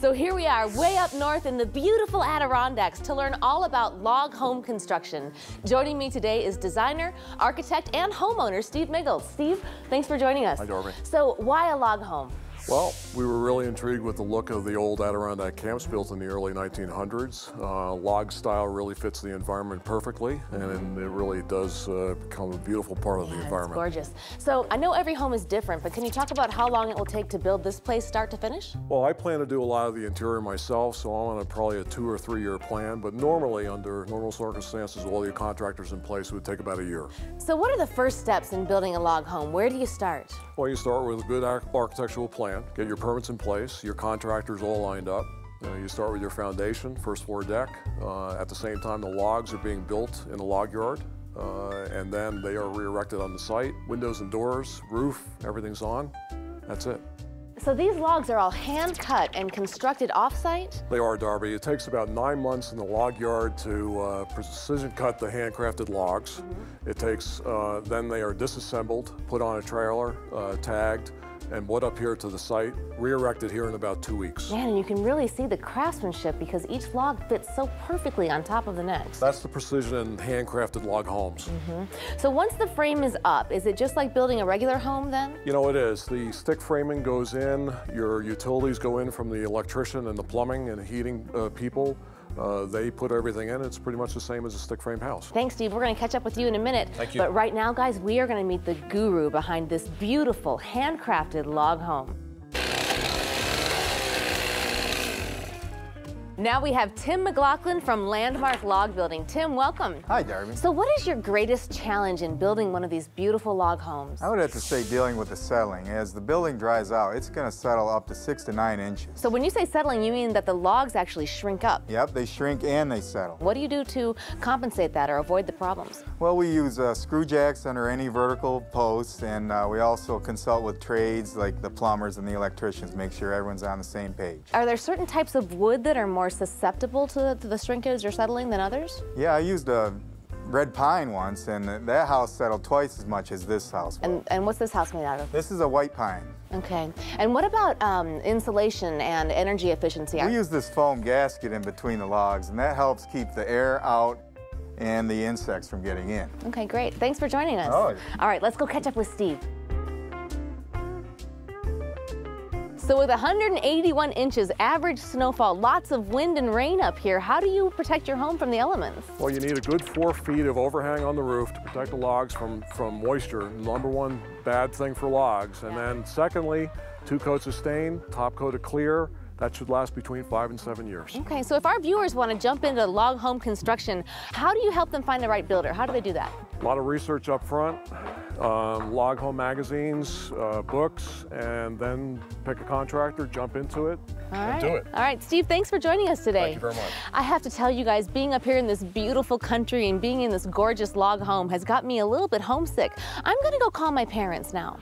So here we are, way up north in the beautiful Adirondacks to learn all about log home construction. Joining me today is designer, architect, and homeowner Steve Miggles. Steve, thanks for joining us. Hi, Darbi. So why a log home? Well, we were really intrigued with the look of the old Adirondack camps built in the early 1900s. Log style really fits the environment perfectly, and it really does become a beautiful part of the environment. It's gorgeous. So I know every home is different, but can you talk about how long it will take to build this place start to finish? Well, I plan to do a lot of the interior myself, so I'm on probably a 2 or 3 year plan, but normally, under normal circumstances, all the contractors in place, it would take about a year. So what are the first steps in building a log home? Where do you start? Well, you start with a good architectural plan, get your permits in place, your contractors all lined up. You start with your foundation, first floor deck. At the same time, the logs are being built in the log yard, and then they are re-erected on the site. Windows and doors, roof, everything's on. That's it. So these logs are all hand cut and constructed off-site? They are, Darbi. It takes about 9 months in the log yard to precision cut the handcrafted logs. It takes, then they are disassembled, put on a trailer, tagged, and brought up here to the site, re-erected here in about 2 weeks. Man, and you can really see the craftsmanship because each log fits so perfectly on top of the next. That's the precision in handcrafted log homes. So once the frame is up, is it just like building a regular home then? You know, it is. The stick framing goes in, your utilities go in from the electrician and the plumbing and heating people. They put everything in. It's pretty much the same as a stick frame house. Thanks, Steve. We're going to catch up with you in a minute. Thank you. But right now, guys, we are going to meet the guru behind this beautiful handcrafted log home. Now we have Tim McLaughlin from Landmark Log Building. Tim, welcome. Hi, Darbi. So what is your greatest challenge in building one of these beautiful log homes? I would have to say dealing with the settling. As the building dries out, it's going to settle up to 6 to 9 inches. So when you say settling, you mean that the logs actually shrink up? Yep, they shrink and they settle. What do you do to compensate that or avoid the problems? Well, we use screw jacks under any vertical posts, and we also consult with trades like the plumbers and the electricians, make sure everyone's on the same page. Are there certain types of wood that are more susceptible to the shrinkage or settling than others? Yeah, I used a red pine once, and that house settled twice as much as this house will. And what's this house made out of? This is a white pine. Okay. And what about insulation and energy efficiency? We use this foam gasket in between the logs, and that helps keep the air out and the insects from getting in. Okay, great. Thanks for joining us. Oh. All right, let's go catch up with Steve. So with 181 inches average snowfall, lots of wind and rain up here, how do you protect your home from the elements? Well, you need a good 4 feet of overhang on the roof to protect the logs from moisture. Number one bad thing for logs. And then secondly, 2 coats of stain, top coat of clear. That should last between 5 and 7 years. Okay, so if our viewers want to jump into log home construction, how do you help them find the right builder? How do they do that? A lot of research up front, log home magazines, books, and then pick a contractor, jump into it, and do it. All right, Steve, thanks for joining us today. Thank you very much. I have to tell you guys, being up here in this beautiful country and being in this gorgeous log home has got me a little bit homesick. I'm going to go call my parents now.